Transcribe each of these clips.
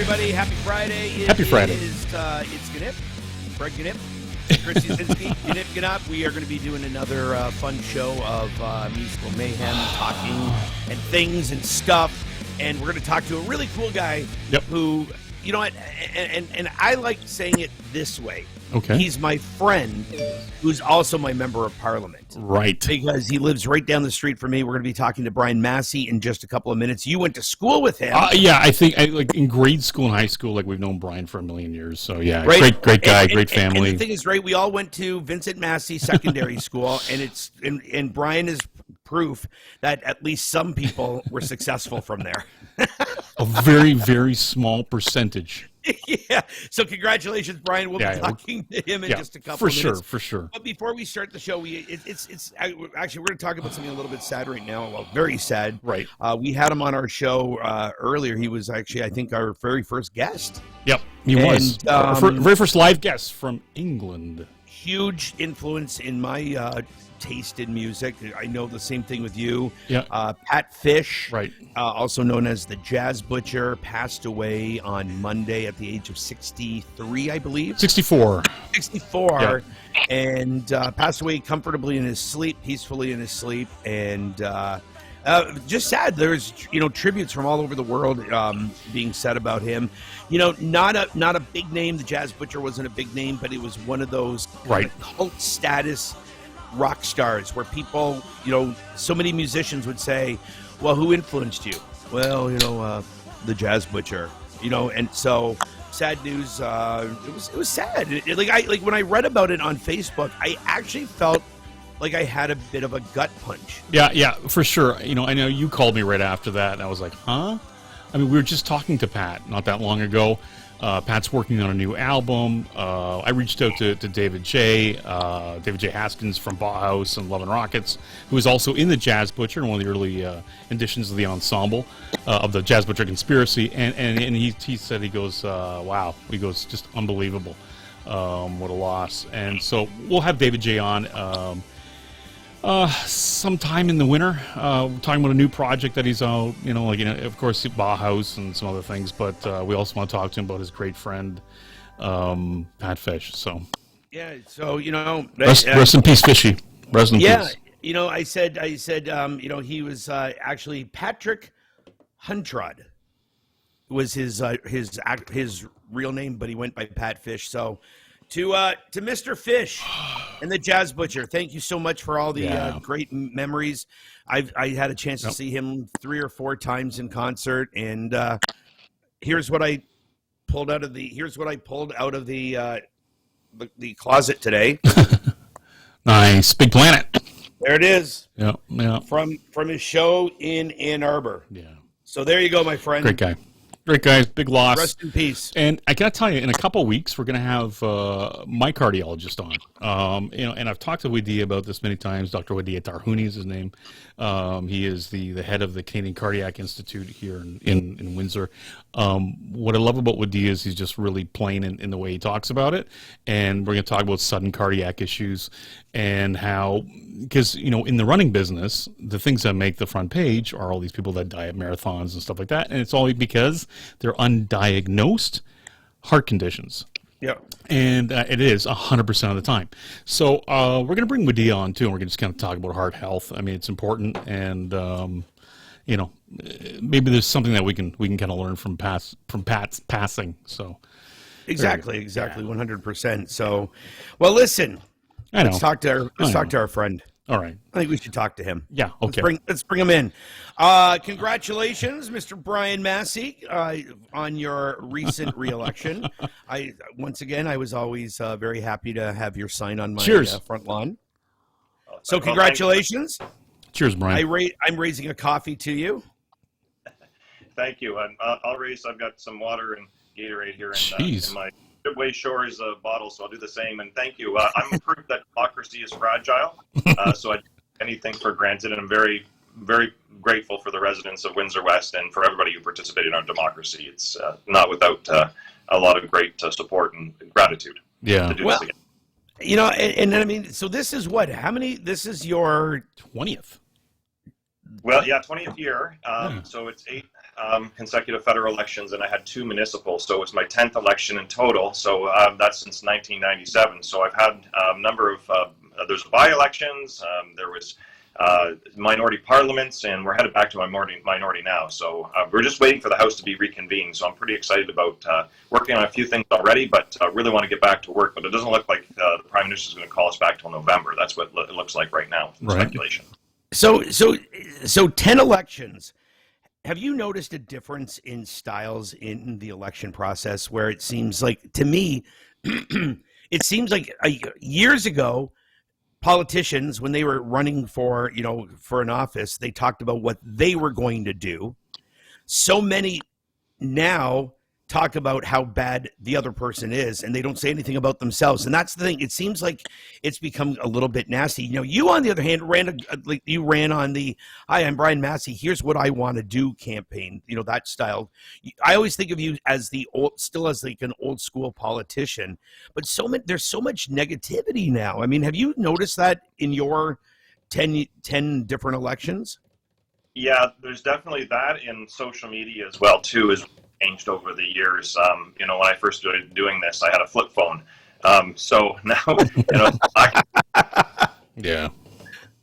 everybody. Happy Friday. Happy Friday. It's Gnyp, Greg Gnip, Chris Gnyp Gnop. We are going to be doing another fun show of musical mayhem, talking and things and stuff. And we're going to talk to a really cool guy who, you know what, and I like saying it this way. Okay. He's my friend who's also my member of parliament. Right. Because he lives right down the street from me. We're going to be talking to Brian Massey in just a couple of minutes. You went to school with him. Yeah, I think like in grade school and high school, like we've known Brian for a million years. So yeah, right. great guy, great family. And the thing is, right, we all went to Vincent Massey Secondary School, and Brian is proof that at least some people were successful from there. A very, very small percentage. Yeah. So congratulations, Brian. We'll be talking to him in just a couple of minutes. For sure. But before we start the show, actually we're going to talk about something a little bit sad right now. Well, very sad. Right. We had him on our show earlier. He was actually, I think, our very first guest. Yep, he was. Very first live guest from England. Huge influence in my taste in music. I know the same thing with you. Yeah. Pat Fish, right, also known as the Jazz Butcher, passed away on Monday at the age of 63, I believe. 64. 64, yeah. And passed away comfortably in his sleep, peacefully in his sleep, and just sad. There's tributes from all over the world being said about him. Not a big name. The Jazz Butcher wasn't a big name, but it was one of those cult status rock stars where people, so many musicians would say, well, who influenced you? Well, the Jazz Butcher, and so sad news. It was sad. Like when I read about it on Facebook, I actually felt like I had a bit of a gut punch. Yeah, for sure. I know you called me right after that, and I was like, huh? I mean, we were just talking to Pat not that long ago. Pat's working on a new album. I reached out to David J. Haskins from Bauhaus and Love and Rockets, who was also in the Jazz Butcher, one of the early editions of the ensemble of the Jazz Butcher Conspiracy. And he said, he goes, wow. He goes, just unbelievable. What a loss. And so we'll have David J. on sometime in the winter, talking about a new project that he's out, of course, Bauhaus and some other things, but we also want to talk to him about his great friend, Pat Fish. So, yeah, so, rest in peace, Fishy. Rest in peace. Yeah, I said, he was actually Patrick Huntrod was his real name, but he went by Pat Fish. So, to Mr. Fish and the Jazz Butcher, thank you so much for all the great memories. I had a chance to see him 3 or 4 times in concert, and here's what I pulled out of the closet today. Nice, Big Planet. There it is. Yeah. From his show in Ann Arbor. Yeah. So there you go, my friend. Great guy. Great guys, big loss. Rest in peace. And I gotta tell you, in a couple of weeks, we're gonna have my cardiologist on. And I've talked to Wadea about this many times. Dr. Wadea Tarhuni is his name. He is the head of the Canadian Cardiac Institute here in Windsor. What I love about Wadea is he's just really plain in the way he talks about it. And we're gonna talk about sudden cardiac issues and how, because in the running business, the things that make the front page are all these people that die at marathons and stuff like that, and it's all because they're undiagnosed heart conditions. Yeah, and it is 100% of the time. So we're going to bring Wadea on too, and we're going to just kind of talk about heart health. I mean, it's important, and maybe there's something that we can kind of learn from Pat's passing. So exactly, 100%. So, well, listen. Let's talk to our friend. All right. I think we should talk to him. Yeah, okay. Let's bring him in. Congratulations, Mr. Brian Massey, on your recent reelection. I was always very happy to have your sign on my front lawn. So congratulations. Cheers, Brian. I'm raising a coffee to you. Thank you. I've got some water and Gatorade here in my Way Shores bottle, so I'll do the same. And thank you. I'm proof that democracy is fragile, so I do anything for granted, and I'm very, very grateful for the residents of Windsor West and for everybody who participated in our democracy. It's not without a lot of great support and gratitude. Yeah. To do this again. And I mean, so this is what? How many? This is your 20th. Well, yeah, 20th year. So it's 8 consecutive federal elections, and I had 2 municipal. So it's my 10th election in total. So that's since 1997. So I've had a number of, there's by-elections, there was minority parliaments, and we're headed back to minority now. So we're just waiting for the House to be reconvened. So I'm pretty excited about working on a few things already, but really want to get back to work. But it doesn't look like the Prime Minister is going to call us back till November. That's what it looks like right now, speculation. So 10 elections. Have you noticed a difference in styles in the election process where it seems like, to me, it seems like years ago, politicians, when they were running for an office, they talked about what they were going to do. So many now talk about how bad the other person is, and they don't say anything about themselves. And that's the thing. It seems like it's become a little bit nasty. You, on the other hand, ran on the "Hi, I'm Brian Massey. Here's what I want to do" campaign. That style. I always think of you as still as like an old school politician, but there's so much negativity now. I mean, have you noticed that in your 10 different elections? Yeah, there's definitely that in social media as well too. Changed over the years. When I first started doing this, I had a flip phone. So now, yeah,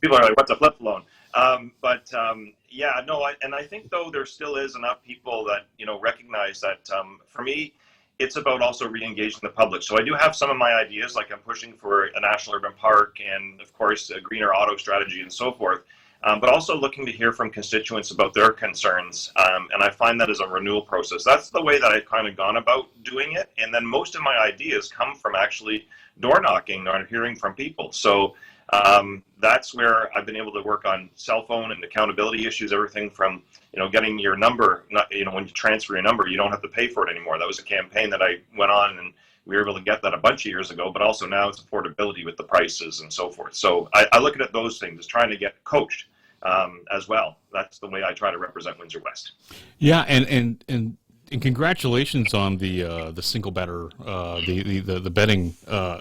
people are like, "What's a flip phone?" I think though there still is enough people that recognize that. For me, it's about also re-engaging the public. So I do have some of my ideas, like I'm pushing for a national urban park, and of course a greener auto strategy and so forth. But also looking to hear from constituents about their concerns. And I find that as a renewal process. That's the way that I've kind of gone about doing it. And then most of my ideas come from actually door knocking or hearing from people. So that's where I've been able to work on cell phone and accountability issues, everything from, getting your number, when you transfer your number, you don't have to pay for it anymore. That was a campaign that I went on, and we were able to get that a bunch of years ago, but also now it's affordability with the prices and so forth. So I look at those things as trying to get coached as well. That's the way I try to represent Windsor West. Yeah, and congratulations on the single better, the betting.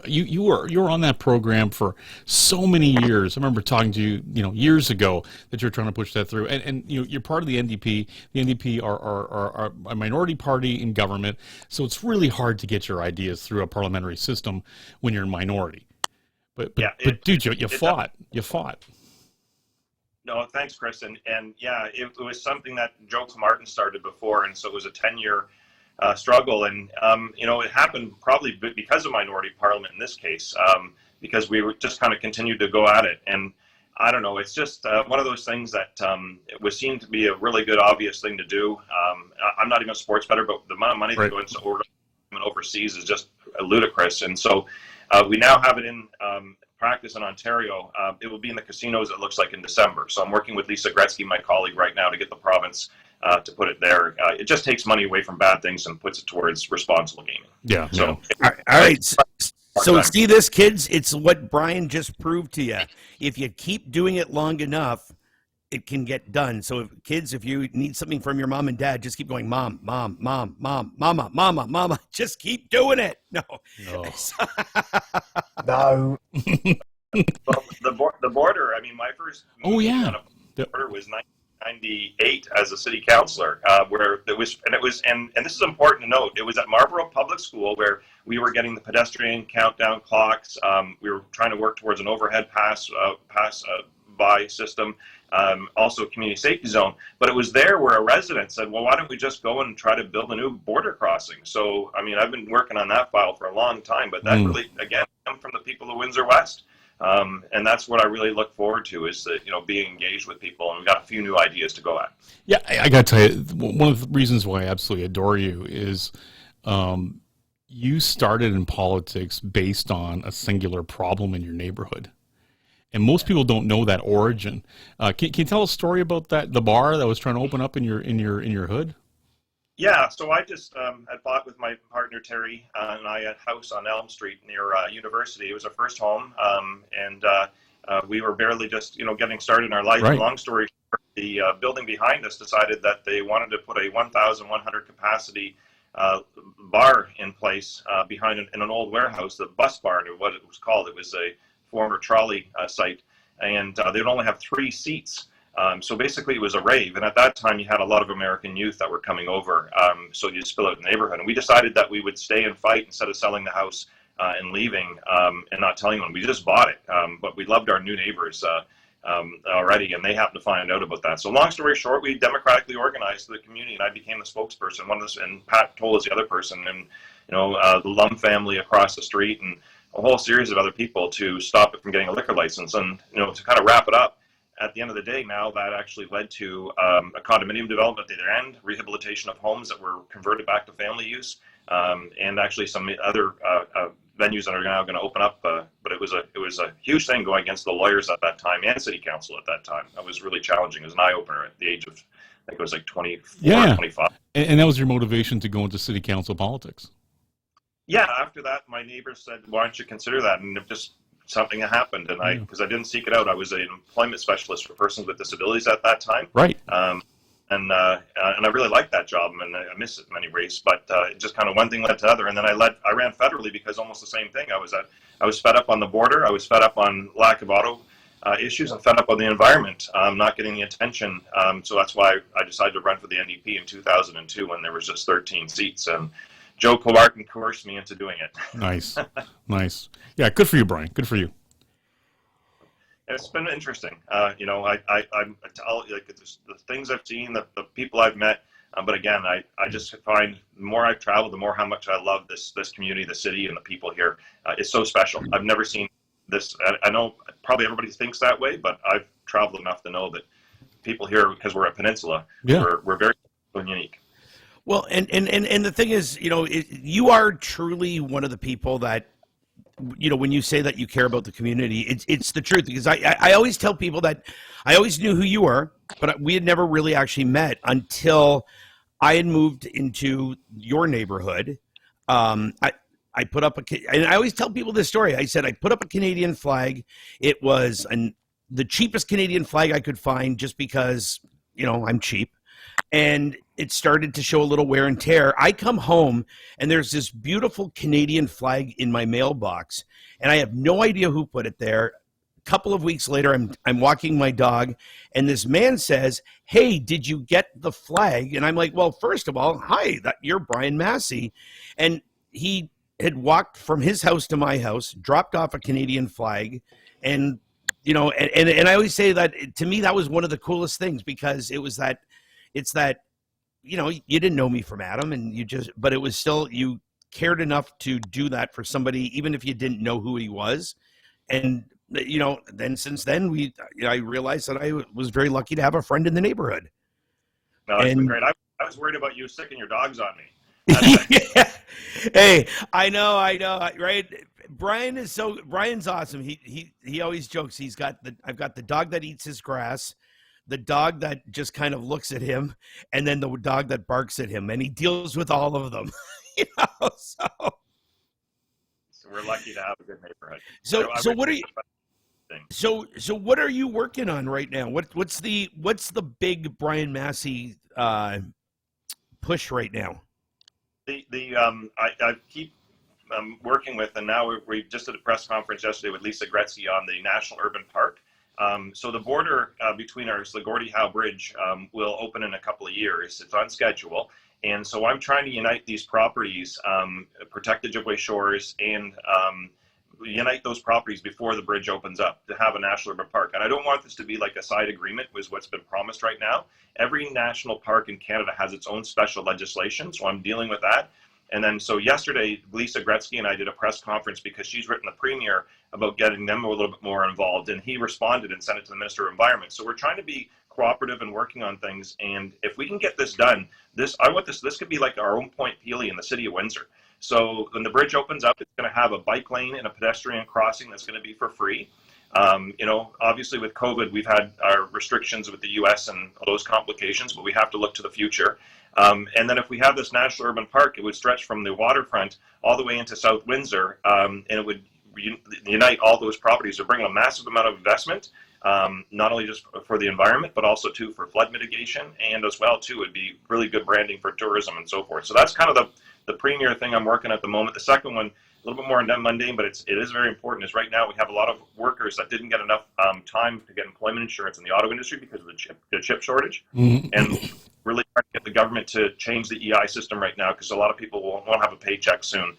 You were on that program for so many years. I remember talking to you, years ago, that you're trying to push that through. And you're part of the NDP. The NDP are a minority party in government, so it's really hard to get your ideas through a parliamentary system when you're in minority. But dude, you fought. No, thanks, Chris. And yeah, it was something that Joe Martin started before, and so it was a 10-year struggle. And it happened probably because of minority parliament in this case, because we were just kind of continued to go at it. And I don't know, it's just one of those things that it was seen to be a really good, obvious thing to do. I'm not even a sports bettor, but the amount of money that goes into overseas is just ludicrous. And so we now have it in practice in Ontario. It will be in the casinos, it looks like, in December. So I'm working with Lisa Gretzky, my colleague, right now to get the province to put it there. It just takes money away from bad things and puts it towards responsible gaming. Yeah. So, all right. So see this, kids? It's what Brian just proved to you. If you keep doing it long enough, it can get done. So kids, if you need something from your mom and dad, just keep going, mom, mama. Just keep doing it. No. No. Well, the border, I mean, my first meeting on a border was 1998 as a city councilor, where it was, and this is important to note, it was at Marlborough Public School where we were getting the pedestrian countdown clocks. We were trying to work towards an overhead pass-by system. Also a community safety zone, but it was there where a resident said, well, why don't we just go and try to build a new border crossing? So, I mean, I've been working on that file for a long time, but that really, again, comes from the people of Windsor West. And that's what I really look forward to is that, being engaged with people, and we've got a few new ideas to go at. Yeah, I got to tell you, one of the reasons why I absolutely adore you is you started in politics based on a singular problem in your neighborhood. And most people don't know that origin. Can you tell a story about that? The bar that was trying to open up in your hood. Yeah, so I just had bought with my partner Terry and I a house on Elm Street near University. It was our first home, and we were barely just getting started in our life. Right. Long story short, the building behind us decided that they wanted to put a 1,100 capacity bar in place behind in an old warehouse, the bus barn, or what it was called. It was a former trolley site, and they would only have 3 seats. So basically it was a rave. And at that time you had a lot of American youth that were coming over. So you'd spill out in the neighborhood. And we decided that we would stay and fight instead of selling the house and leaving and not telling them. We just bought it. But we loved our new neighbors already, and they happened to find out about that. So long story short, we democratically organized the community, and I became the spokesperson. And Pat Toll is the other person, and the Lum family across the street, and a whole series of other people to stop it from getting a liquor license. And to kind of wrap it up, at the end of the day, now that actually led to a condominium development at the end, rehabilitation of homes that were converted back to family use, and actually some other venues that are now going to open up. But it was a huge thing going against the lawyers at that time and city council at that time. That was really challenging. It was an eye opener at the age of, I think it was like 24, 25. And that was your motivation to go into city council politics. Yeah. After that, my neighbors said, "Why don't you consider that?" And it just something that happened, and because I didn't seek it out. I was an employment specialist for persons with disabilities at that time. Right. And I really liked that job, and I miss it in many ways. But it just kind of one thing led to the other, and then I ran federally because almost the same thing. I was fed up on the border. I was fed up on lack of auto issues. I'm fed up on the environment, not getting the attention. So that's why I decided to run for the NDP in 2002 when there was just 13 seats, and Joe Colarton coerced me into doing it. Nice. Yeah, good for you, Brian. Good for you. It's been interesting. I'm like the things I've seen, the people I've met. But again, I just find the more I've traveled, the more how much I love this community, the city, and the people here. It's so special. I've never seen this. I know probably everybody thinks that way, but I've traveled enough to know that people here, because we're a peninsula, we're very unique. Well, and the thing is, you are truly one of the people that, when you say that you care about the community, it's the truth. Because I always tell people that I always knew who you were, but we had never really actually met until I had moved into your neighborhood. I put up and I always tell people this story. I said I put up a Canadian flag. It was the cheapest Canadian flag I could find, just because I'm cheap. And it started to show a little wear and tear. I come home and there's this beautiful Canadian flag in my mailbox, and I have no idea who put it there. A couple of weeks later, I'm walking my dog, and this man says, "Hey, did you get the flag?" And I'm like, "Well, first of all, hi, you're Brian Massey." And he had walked from his house to my house, dropped off a Canadian flag, and and I always say that to me that was one of the coolest things, because it's that you didn't know me from Adam, and but it was still, you cared enough to do that for somebody, even if you didn't know who he was. And then since then I realized that I was very lucky to have a friend in the neighborhood. No, it's been great. I was worried about you sicking your dogs on me. Yeah. Hey, I know, right? Brian's awesome. He always jokes. I've got the dog that eats his grass, the dog that just kind of looks at him, and then the dog that barks at him, and he deals with all of them. So we're lucky to have a good neighborhood. So what are you? So what are you working on right now? What's the big Brian Massey push right now? I keep working with, and now we just did a press conference yesterday with Lisa Gretzky on the National Urban Park. So the border between the Gordie Howe Bridge will open in a couple of years. It's on schedule. And so I'm trying to unite these properties, protect the Ojibwe shores, and unite those properties before the bridge opens up to have a national urban park. And I don't want this to be like a side agreement with what's been promised right now. Every national park in Canada has its own special legislation, so I'm dealing with that. And then so yesterday, Lisa Gretzky and I did a press conference because she's written the Premier about getting them a little bit more involved, and he responded and sent it to the Minister of Environment. So we're trying to be cooperative and working on things, and if we can get this done, this could be like our own Point Peely in the city of Windsor. So when the bridge opens up, it's going to have a bike lane and a pedestrian crossing that's going to be for free. Obviously with COVID, we've had our restrictions with the US and all those complications, but we have to look to the future. And then if we have this national urban park, it would stretch from the waterfront all the way into South Windsor, and it would unite all those properties to bring a massive amount of investment, not only just for the environment, but also too for flood mitigation, and as well too, it'd be really good branding for tourism and so forth. So that's kind of the premier thing I'm working at the moment. The second one, little bit more mundane, but it is very important. Is right now we have a lot of workers that didn't get enough time to get employment insurance in the auto industry because of the chip shortage, and really trying to get the government to change the EI system right now, because a lot of people won't have a paycheck soon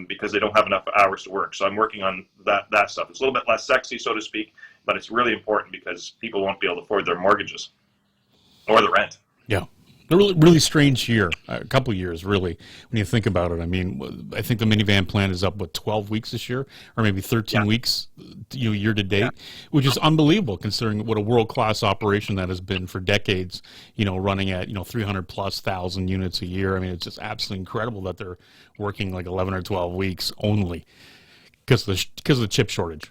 because they don't have enough hours to work. So I'm working on that stuff. It's a little bit less sexy, so to speak, but it's really important because people won't be able to afford their mortgages or the rent. Yeah. A really, really strange year, a couple of years, really, when you think about it. I mean, I think the minivan plan is up, 12 weeks this year, or maybe 13 weeks, year to date, which is unbelievable considering what a world-class operation that has been for decades, running at, 300,000+ units a year. I mean, it's just absolutely incredible that they're working like 11 or 12 weeks only because of the chip shortage.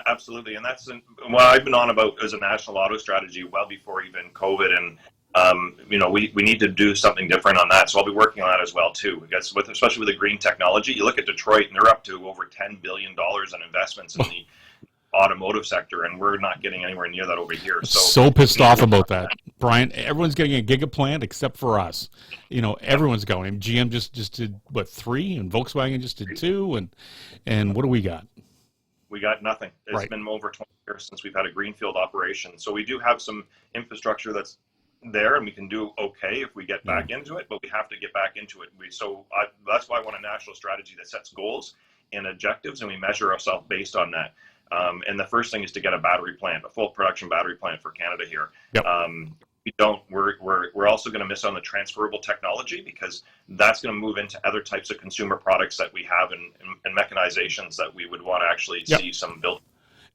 Absolutely, and that's what I've been on about as a national auto strategy well before even COVID, and we need to do something different on that. So I'll be working on that as well too. Because especially with the green technology, you look at Detroit, and they're up to over $10 billion in investments in the automotive sector, and we're not getting anywhere near that over here. So pissed off about that, Brian. Everyone's getting a gigaplant except for us. Everyone's going. GM just did 3, and Volkswagen just did 2, and what do we got? We got nothing. It's been over 20 years since we've had a greenfield operation. So we do have some infrastructure that's there, and we can do okay if we get back into it, but we have to get back into it. That's why I want a national strategy that sets goals and objectives, and we measure ourselves based on that. And the first thing is to get a battery plant, a full production battery plant for Canada here. Yep. We're also going to miss on the transferable technology, because that's going to move into other types of consumer products that we have and mechanizations that we would want to actually see some build.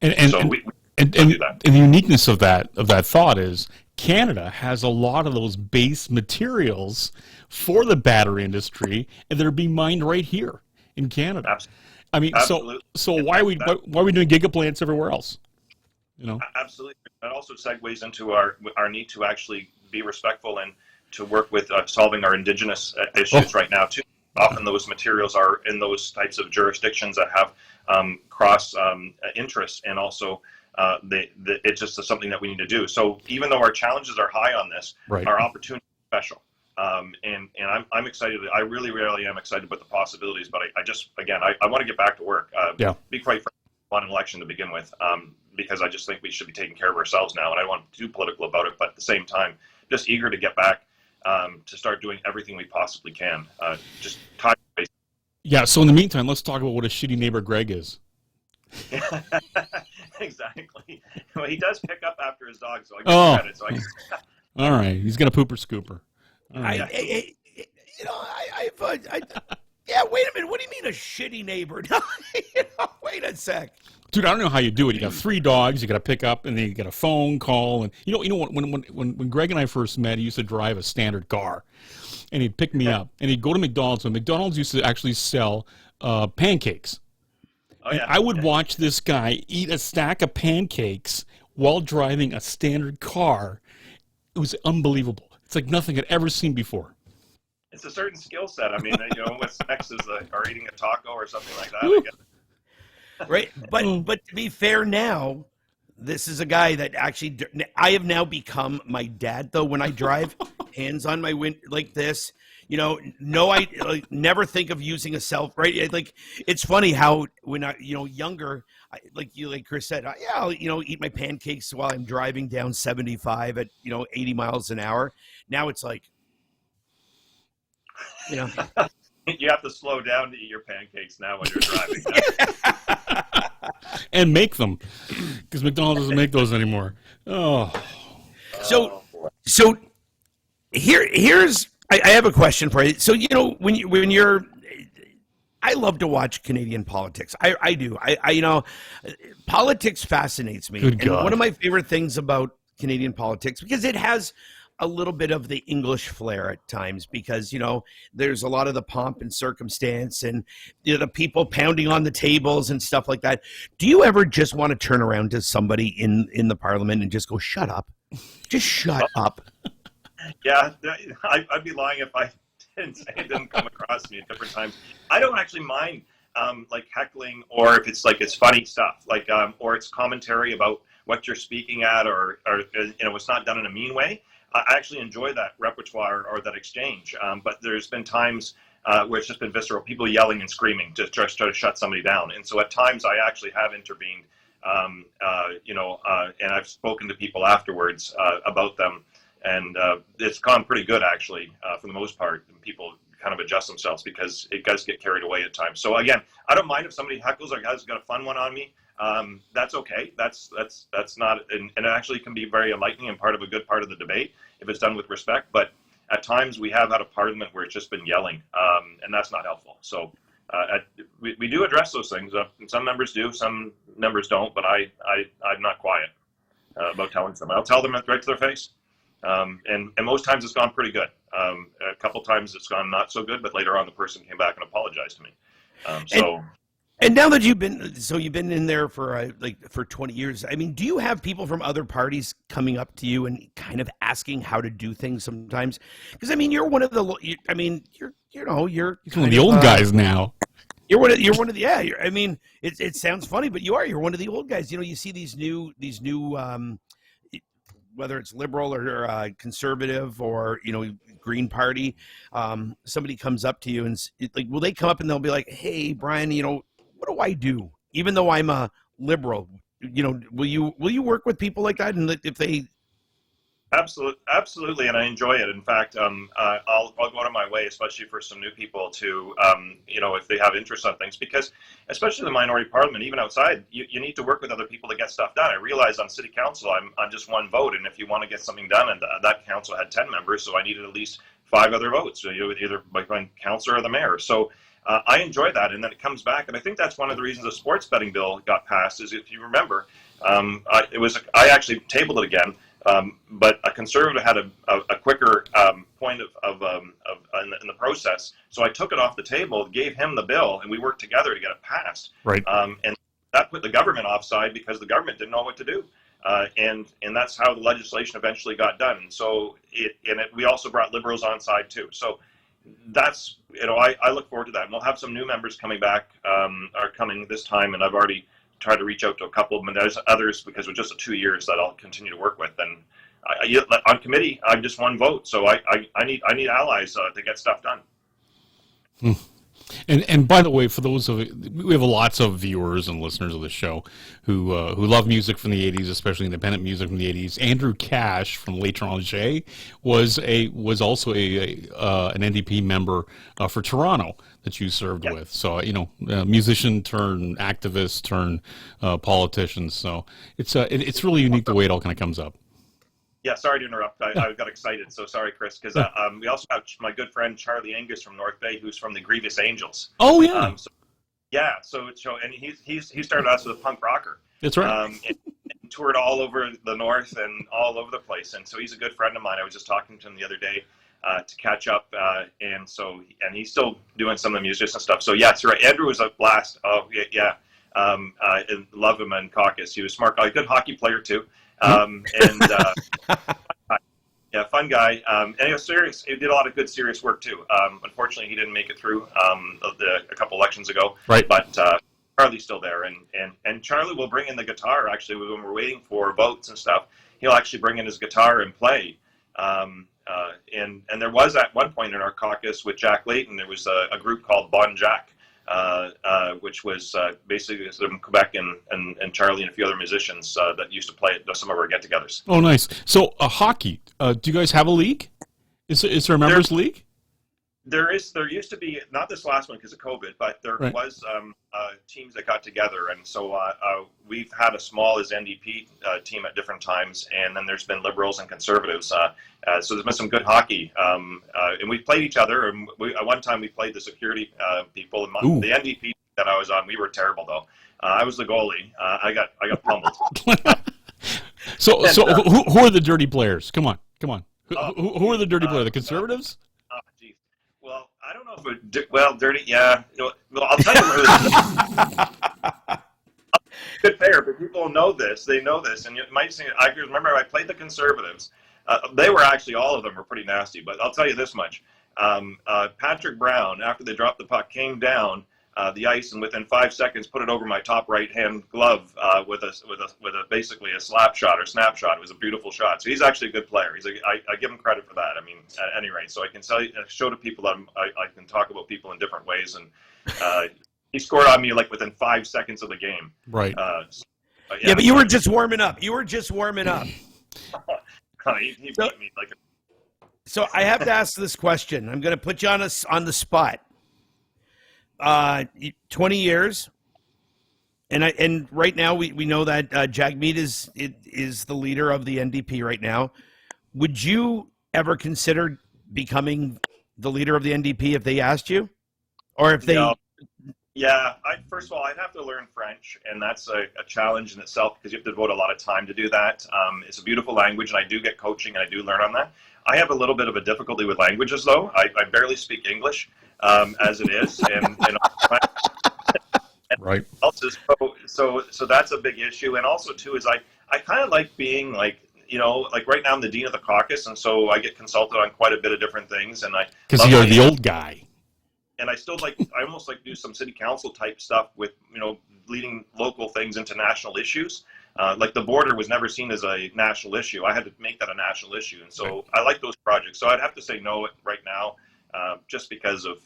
And the uniqueness of that thought is Canada has a lot of those base materials for the battery industry, and they're being mined right here in Canada. Absolutely. I mean, absolutely. so why are we doing gigaplants everywhere else? Absolutely. That also segues into our need to actually be respectful and to work with solving our Indigenous issues right now too. Often those materials are in those types of jurisdictions that have cross interests, and also it's just something that we need to do. So even though our challenges are high on this, our opportunity is special. And I'm excited. I really, really am excited about the possibilities. But I want to get back to work. Be quite frank, I want an election to begin with, because I just think we should be taking care of ourselves now. And I don't want to be too political about it, but at the same time, just eager to get back to start doing everything we possibly can. Just time. Yeah. So in the meantime, let's talk about what a shitty neighbor Greg is. Exactly. Well, he does pick up after his dog, so I give credit. So all right, he's gonna pooper scooper. Right. Wait a minute. What do you mean a shitty neighbor? Wait a sec. Dude, I don't know how you do it. You got 3 dogs, you got to pick up, and then you got a phone call, and when Greg and I first met, he used to drive a standard car, and he'd pick me up, and he'd go to McDonald's, and McDonald's used to actually sell pancakes. Oh, yeah. I would watch this guy eat a stack of pancakes while driving a standard car. It was unbelievable. It's like nothing I'd ever seen before. It's a certain skill set. I mean, what's next is or eating a taco or something like that. I guess. Right, but to be fair, now this is a guy that actually I have now become my dad. Though when I drive, hands on my wind like this, I never think of using a cell. Right, like it's funny how when I younger, like Chris said, I'll eat my pancakes while I'm driving down 75 at 80 miles an hour. Now it's like, you have to slow down to eat your pancakes now when you're driving. And make them, because McDonald's doesn't make those anymore. So here's I have a question for you. So when you're, I love to watch Canadian politics. I do. Politics fascinates me. Good God. And one of my favorite things about Canadian politics, because it has a little bit of the English flair at times, because there's a lot of the pomp and circumstance, and the people pounding on the tables and stuff like that. Do you ever just want to turn around to somebody in the parliament and just go, shut up, just shut up? Yeah, I'd be lying if I didn't say it didn't come across me at different times. I don't actually mind like heckling, or if it's like it's funny stuff, like or it's commentary about what you're speaking at, or it's not done in a mean way. I actually enjoy that repertoire or that exchange. But there's been times where it's just been visceral, people yelling and screaming to try to shut somebody down. And so at times I actually have intervened, and I've spoken to people afterwards about them, and it's gone pretty good actually for the most part. And people kind of adjust themselves because it does get carried away at times. So again, I don't mind if somebody heckles or has got a fun one on me. That's okay. That's not, and it actually can be very enlightening and part of a good part of the debate if it's done with respect. But at times we have had a parliament where it's just been yelling, and that's not helpful. So we do address those things. Some members do, some members don't. But I'm not quiet about telling them. I'll tell them right to their face. And most times it's gone pretty good. A couple times it's gone not so good, but later on the person came back and apologized to me. And now that you've been in there for for 20 years, I mean, do you have people from other parties coming up to you and kind of asking how to do things sometimes? Because I mean, you're one of the, you're one of the old guys now. You're one of the, I mean, it sounds funny, but you're one of the old guys. You see these new whether it's liberal or conservative or Green Party, somebody comes up to you and will they come up and they'll be like, "Hey, Brian, what do I do? Even though I'm a liberal, will you work with people like that?" And if they Absolutely, and I enjoy it. In fact, I'll go out of my way, especially for some new people, to if they have interest on things, because especially the minority parliament, even outside, you need to work with other people to get stuff done. I realize on city council, I'm just one vote, and if you want to get something done, and that council had 10 members, so I needed at least 5 other votes, so either by my councillor or the mayor. So I enjoy that, and then it comes back, and I think that's one of the reasons the sports betting bill got passed. Is if you remember, I actually tabled it again. But a conservative had a quicker point in the process, so I took it off the table, gave him the bill, and we worked together to get it passed. Right. And that put the government offside because the government didn't know what to do, and that's how the legislation eventually got done. And so we also brought liberals on side too. So that's I look forward to that. And we'll have some new members coming back, are coming this time, and I've already try to reach out to a couple of them, and there's others because with just 2 years that I'll continue to work with. And on committee, I'm just one vote, so I need allies to get stuff done. And by the way, for those of we have lots of viewers and listeners of the show who love music from the 80s, especially independent music from the 80s. Andrew Cash from L'Étranger was also an NDP member for Toronto that you served with. So musician turn activist turn politician. So it's really unique the way it all kind of comes up. Yeah, sorry to interrupt. I got excited, so sorry, Chris, because we also have my good friend Charlie Angus from North Bay, who's from the Grievous Angels. Oh, yeah. And he started us with a punk rocker. That's right. And toured all over the North and all over the place, and so he's a good friend of mine. I was just talking to him the other day to catch up, and he's still doing some of the musician stuff. So yeah, that's right. Andrew was a blast. Oh yeah. I love him in caucus. He was a smart guy, good hockey player too. Yeah, fun guy. And he was serious. He did a lot of good, serious work too. Unfortunately, he didn't make it through a couple elections ago. Right. But Charlie's still there, and Charlie will bring in the guitar. Actually, when we're waiting for votes and stuff, he'll actually bring in his guitar and play. And there was at one point in our caucus with Jack Layton, there was a group called Bon Jack. Which was basically some Quebec and Charlie and a few other musicians that used to play at some of our get-togethers. Oh, nice. So hockey, do you guys have a league? Is there a members league? There used to be, not this last one because of COVID, but there was teams that got together, and so we've had a small as NDP team at different times, and then there's been liberals and conservatives. So there's been some good hockey, and we played each other. And at one time we played the security people. And the NDP that I was on, we were terrible though. I was the goalie. I got pummeled. So who are the dirty players? Come on. Who are the dirty players? The conservatives? Geez. Well, I don't know if dirty. Yeah. Well, I'll tell you. Good player, but people know this. They know this, and you might say. I remember I played the conservatives. They were actually, all of them were pretty nasty. But I'll tell you this much: Patrick Brown, after they dropped the puck, came down the ice, and within 5 seconds put it over my top right hand glove with a basically a slap shot or snapshot. It was a beautiful shot. So he's actually a good player. I give him credit for that. I mean, at any rate, so I can show to people that I can talk about people in different ways, and he scored on me like within 5 seconds of the game. Right. Yeah, but you were just warming up. You were just warming up. He beat me like a... So I have to ask this question. I'm going to put you on the spot. 20 years, and right now we know that Jagmeet is the leader of the NDP right now. Would you ever consider becoming the leader of the NDP if they asked you, or if they? No. Yeah, first of all, I'd have to learn French, and that's a challenge in itself because you have to devote a lot of time to do that. It's a beautiful language, and I do get coaching, and I do learn on that. I have a little bit of a difficulty with languages, though. I barely speak English as it is, and right. Also, so that's a big issue, and also too is I kind of like being like, you know, like right now I'm the dean of the caucus, and so I get consulted on quite a bit of different things, and because you're the old guy. And I still I almost like to do some city council type stuff with, you know, leading local things into national issues. Like the border was never seen as a national issue. I had to make that a national issue. And so I like those projects. So I'd have to say no right now, just because of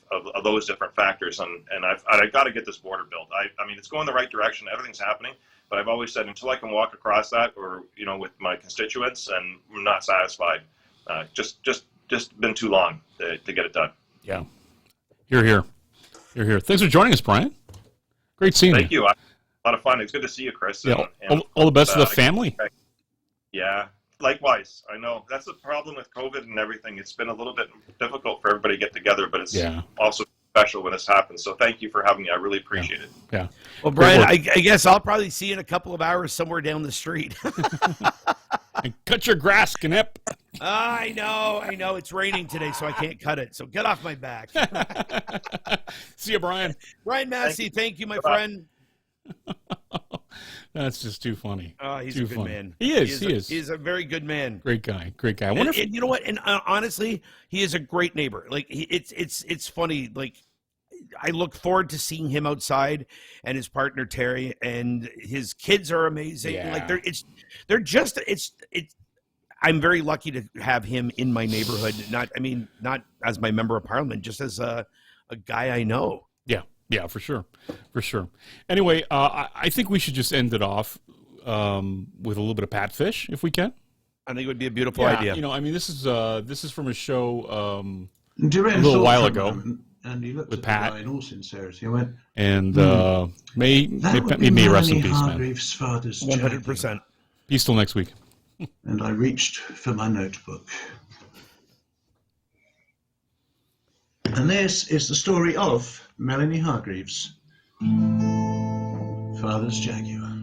those different factors. And I've got to get this border built. I mean, it's going the right direction. Everything's happening. But I've always said until I can walk across that or, you know, with my constituents, and I'm not satisfied. Just been too long to get it done. Yeah. You're here. Thanks for joining us, Brian. Great seeing you. Thank you. A lot of fun. It's good to see you, Chris. Yeah, all the best to the family. Yeah, likewise. I know that's the problem with COVID and everything. It's been a little bit difficult for everybody to get together, but it's also special when this happens. So thank you for having me. I really appreciate it. Yeah. Well, Brian, I guess I'll probably see you in a couple of hours somewhere down the street. And cut your grass, Gnip. I know. It's raining today, so I can't cut it. So get off my back. See you, Brian. Brian Massey, thank you, my friend. That's just too funny. Oh, he's a good man. He is. He's a very good man. Great guy. I wonder and you know what? And honestly, he is a great neighbor. Like it's funny. Like I look forward to seeing him outside, and his partner Terry, and his kids are amazing. Yeah. Like I'm very lucky to have him in my neighborhood. Not as my member of parliament, just as a guy I know. Yeah, for sure. Anyway, I think we should just end it off with a little bit of Pat Fish, if we can. I think it would be a beautiful idea. You know, I mean, this is from a show a Durant little while ago and he looked with at Pat. the guy in all sincerity and went, and may rest in peace, man. Hargreaves' father's 100%. Peace till next week. And I reached for my notebook. And this is the story of Melanie Hargreaves' father's Jaguar.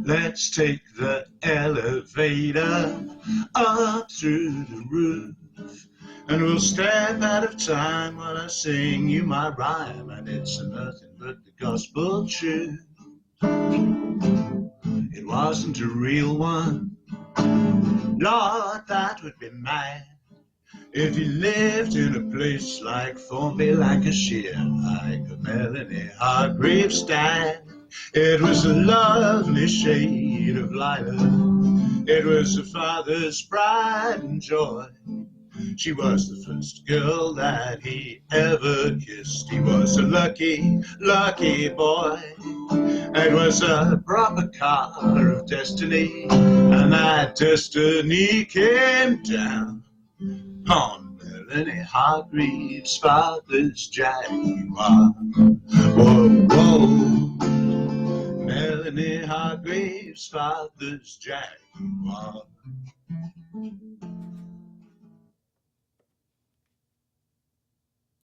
Let's take the elevator up through the roof, and we'll step out of time while I sing you my rhyme, and it's nothing but the gospel truth. It wasn't a real one, Lord, that would be mad. If you lived in a place like Thornby, Lancashire, like a Melanie Hargreaves' dad. It was a lovely shade of lilac. It was her father's pride and joy. She was the first girl that he ever kissed. He was a lucky, lucky boy. It was a proper car of destiny, and that destiny came down on Melanie Hargreaves' father's Jaguar. Whoa, whoa. Melanie Hargreaves' father's Jaguar.